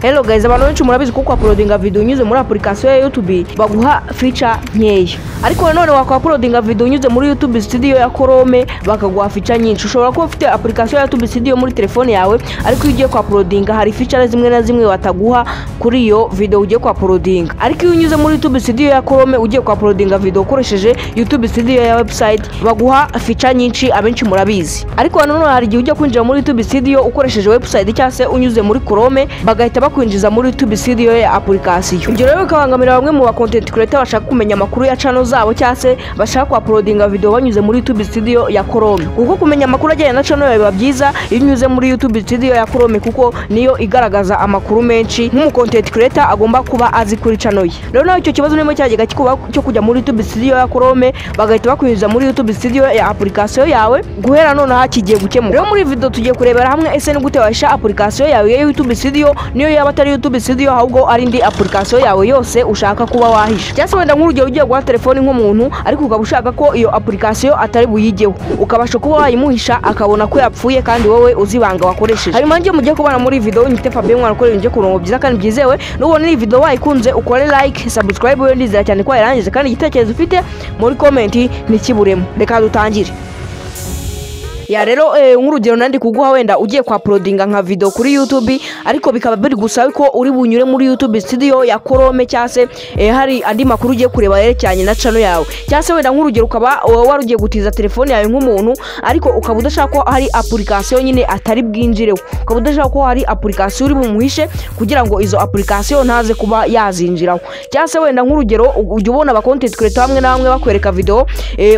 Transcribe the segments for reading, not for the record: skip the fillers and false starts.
Hello guys, abantu benshi murabizi ko uploadinga video unyuze muri application ya YouTube baguha feature nkeya. Ariko none uploadinga video unyuze muri YouTube Studio ya Chrome bakaguha feature nyinshi. Ushobora kuba ufite application ya YouTube Studio muri telefone yawe, ariko iyo ugiye uploadinga hari feature zimwe na zimwe bataguha kuri iyo video ugiye uploadinga. Ariko iyo unyuze muri YouTube Studio ya Chrome ugiye uploadinga video ukoresheje YouTube Studio ya website baguha feature nyinshi abenshi murabizi. Ariko none hari igihe ujya kwinjira muri YouTube Studio ukoresheje website cyase unyuze muri Chrome bagahita bakwinjiza muri YouTube Studio ya application. Ibyo rero bikabangamira bamwe mu ba content creator bashaka kumenya amakuru ya channel zabo cyase bashaka uploadinga video banyuze muri YouTube Studio ya Chrome. Kuko kumenya amakuru ajyanye na channel yawe biba byiza iyo unyuze muri YouTube Studio ya Chrome kuko niyo igaragaza amakuru menshi nk'umu content creator agomba kuba azi kuri channel ye. Rero naho icyo kibazo nimo cyagega kikuba cyo kujya muri YouTube Studio ya Chrome bagahita bakwinjiza muri YouTube Studio ya application yawe guhera none hakigiye gukemuka. Rero muri video tugiye kurebera hamwe ese ni gute washa application yawe ya YouTube Studio niyo yaba atari YouTube Studio ahubwo ari indi application yawe yose ushaka kuba wahisha. Cyase wenda nk'urugero ugiye guha telefone nk'umuntu ariko ukaba ushaka ko iyo application atari buyigeho, ukabasha kuba wayimuhisha akabona ko yapfuye kandi wowe uzibanga wakoresheje. Hanyuma ngiye mugiye kubana muri video nyite Fabien mwana korera nje kurongo byiza kandi byizewe. Nubona iyi video wayikunze ukore like, subscribe we ndizera cyane ko yarangize kandi igitekerezo ufite muri comment nikiburemo. Reka dutangire. Ya rero nk'urugero nandi kuguha wenda ugiye uploadinga nka video kuri YouTube ariko bikaba biri gusaba ko uri bunyure muri YouTube Studio ya Chrome cyase hari andi makuru ugiye kureba yerecyanye na channel yawe. Cyase wenda nk'urugero ukaba warugiye gutiza telefone yawe nk'umuntu ariko ukaba udashaka ko hari application nyine atari bwinjireho, ukaba udashaka ko hari application uri bumuhishe kugira ngo izo application ntaze kuba yazinjiraho. Cyase wenda nk'urugero ujye ubona aba content creator hamwe na bamwe bakwereka video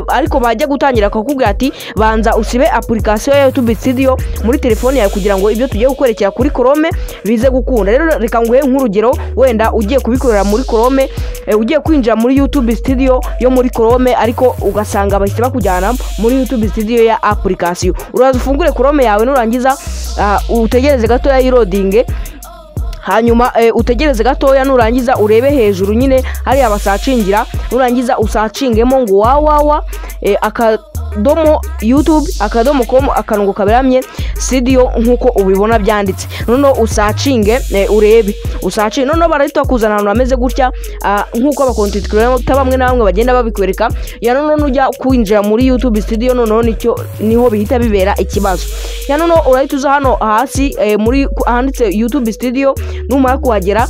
ariko bajya gutangira kakubwira ati banza usibe application ya YouTube Studio muri telefone yawe kugira ngo ibyo tugiye gukorekera kuri Chrome bize gukunda. Rero reka nguhe nk'urugero wenda ugiye kubikorera muri Chrome ugiye kwinjira muri YouTube Studio yo muri Chrome ariko ugasanga bahise bakujyana muri YouTube Studio ya application. Uraza ufungure Chrome yawe nurangiza utegereze gato ya loading, hanyuma utegereze gatoya nurangiza urebe hejuru nyine hari abasacingira, nurangiza usacingemo ngo wawawa akadomo youtube.com akanungo kaberamye studio nkuko ubibona byanditse. None usacinge urebe usacinge none barahita kuzana ahantu ameze gutya nkuko aba content creator bamwe na bamwe bagenda babikwereka. Ya none ujya kwinjira muri YouTube Studio none niho bihita bibera ikibazo. Ya none urahita uza hano hasi muri handitse YouTube Studio numara kuhagera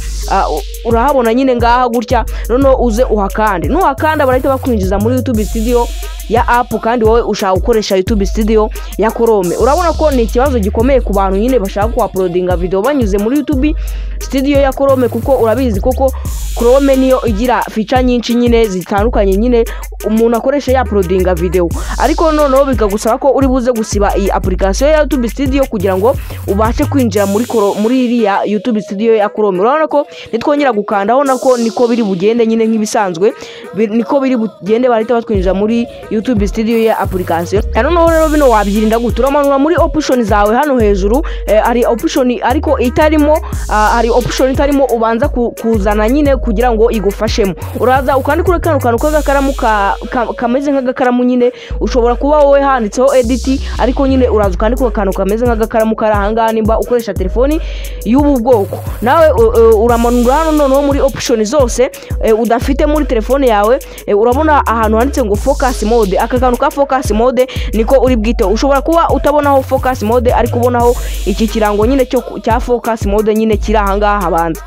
urahabona nyine ngaha gutya none uze uhakande. Nuhakanda barahita bakwinjiza muri YouTube Studio ya app kandi wowe ushaka gukoresha YouTube Studio ya Chrome. Urabona ko ni ikibazo gikomeye ku bantu nyine bashaka uploadinga video banyuze muri YouTube Studio ya Chrome kuko urabizi koko Chrome niyo igira feature nyinshi nyine zitandukanye nyine umuntu akoresha ya uploadinga video. Ariko noneho bikagusaba ko uri buze gusiba iyi application ya YouTube Studio kugira ngo ubashe kwinjira muri iriya YouTube Studio ya Chrome. Urabona ko nitwongera gukandaho nako niko biri bugende nyine nk'ibisanzwe, niko biri bugende barita batwinjira muri YouTube Studio ya application. Noneho rero bino wabyirinda guturamanura muri option zawe hano hejuru ari option ariko itarimo ari option itarimo ubanza kuzana nyine kugira ngo igufashemo. Uraza ukandikura kantu k'agakaramu kameze nk'agakaramu nyine ushobora kuba wowe handitseho edit ariko nyine uraza ukandikura kantu kameze nk'agakaramu kari ahangana nimba ukoresha telefoni y'ubu bwoko. Nawe uramanura hano noneho muri option zose udafite muri telefone yawe urabona ahantu handitse ngo focus mode. Aka kantu ka focus mode niko uri bwite. Ushobora kuba utabonaho focus mode ariko ubonaho iki kirango nyine cya focus mode nyine kiri ahangaha habanza.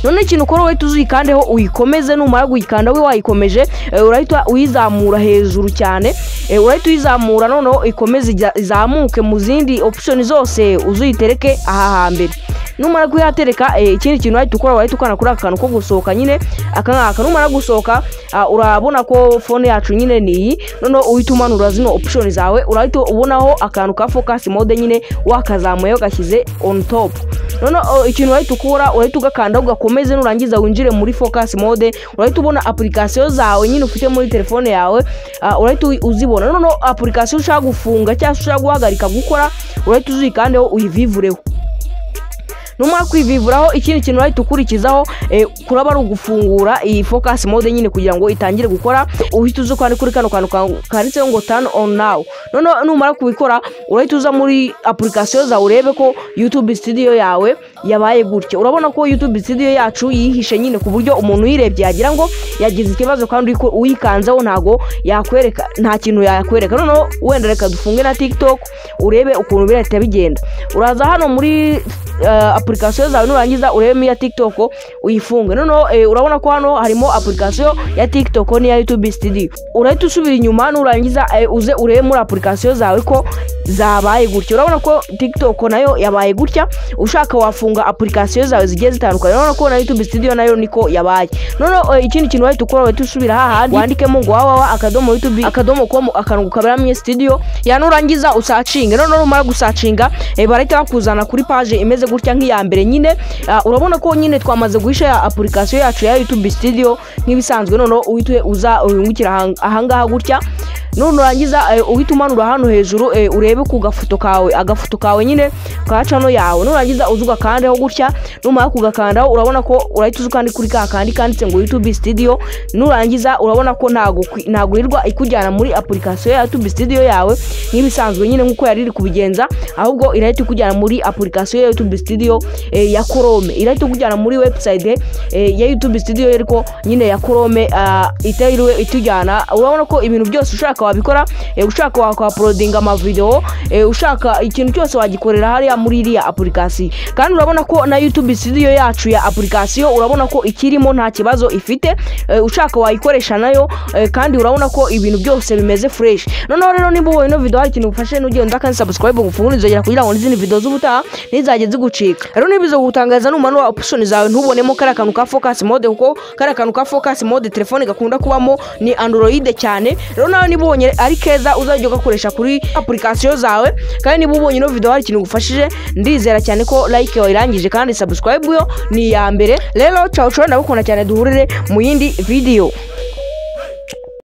None ikintu ukora wowe tuzikandeho uyikomeze, numara guyikanda we wayikomeje urahita uyizamura hejuru cyane, urahita uyizamura noneho ikomeze izamuke mu zindi option zose uzuyitereke aha hambere. Numara kuyatereka ikindi kintu wahita ukora wahita ukana kuri akantu ko gusohoka nyine akangaka. Numara gusohoka urabona ko phone yacu nyine ni none uhita umanura zino option zawe urahita ubonaho akantu ka focus mode nyine wakazamuye ugashyize on top. None ikintu wahita ukora urahita ugakanda ugakomeze nurangiza winjire muri focus mode urahita ubona application zawe nyine ufite muri telefone yawe urahita uzibona. None application ushaka gufunga cyangwa ushaka guhagarika gukora urahita uzikandeho uyivivureho. Numara kwivivuraho ikindi kintu wahita ukurikizaho kuraba ari ugufungura iyi focus mode nyine kugira ngo itangire gukora. Uhita uza kwandi kuri kano kantu kanditseho ngo turn on now. None numara kubikora urahita uza muri application za urebe ko YouTube Studio yawe yabaye gutya. Urabona ko YouTube studio yacu yihishe nyine ku buryo umuntu yirebye yagira ngo yagize ikibazo kandi uyikanzeho ntago yakwereka, nta kintu yakwereka. Noneho wenda reka dufunge na TikTok urebe ukuntu birahita bigenda. Uraza hano muri application zawe nurangiza urebe ya TikTok uyifunge. Noneho urabona ko hano harimo application ya TikTok ni ya YouTube studio. Urahita usubira inyuma nurangiza uze urebe muri application zawe ko zabaye gutya. Urabona ko TikTok nayo yabaye gutya, ushaka wafunga application zawe zigiye zitandukanye. Urabona ko na YouTube studio nayo niko yabaye. Noneho ikindi kintu wahita ukora wahita usubira hahandi wandikemo ngo www.youtube.com akanungu kaberamye studio, yanurangiza usacinge. Noneho umara gusacinga barahita bakuzana kuri page imeze gutya nk'iya mbere nyine. Urabona ko nyine twamaze guhisha ya application yacu ya YouTube studio nk'ibisanzwe. Noneho uhite uza uhingukira ahangaha gutya. Nurangiza uhita umanura hano hejuru urebe ku agafoto kawe nyine ka channel yawe. Nurangiza uzuga kandeho gutya, numara kugakandaho urabona ko urahita uzukandi kuri kandi kanditse ngo YouTube studio. Nurangiza urabona ko ntagurirwa ikujyana muri application ya YouTube studio yawe nk'ibisanzwe nyine nkuko yari iri kubigenza, ahubwo irahita ikujyana muri application ya YouTube studio ya Chrome. Irahita ikujyana muri website ya YouTube studio ariko nyine ya Chrome itayiriwe itujyana. Urabona ko ibintu byose ushaka wabikora, ushaka wakuploadinga ama video, ushaka ikintu cyose wagikorera hariya muri iriya application. Kandi urabona ko na YouTube studio yacu ya application urabona ko ikirimo nta kibazo ifite, ushaka wayikoresha nayo kandi urabona ko ibintu byose bimeze fresh. Noneho rero niba ubonye no video hari ikintu ufashe n'ugenda kandi subscribe gufungura kugira ngo n'izindi video z'ubutaha nizajye zigucika. Rero nibizo gutangaza numanura option zawe ntubonemo kara kantu ka focus mode, kuko kara kantu ka focus mode telefone gakunda kubamo ni Android cyane. Rero nawe niba ubonye ari keza uzajya ugakoresha kuri application zawe. Kandi niba ubonye no video hari ikintu gufashije ndizera cyane ko like wayirangije kandi subscribe yo ni ya mbere. Rero ciao ciao, ndagukunda cyane, duhurire mu yindi video.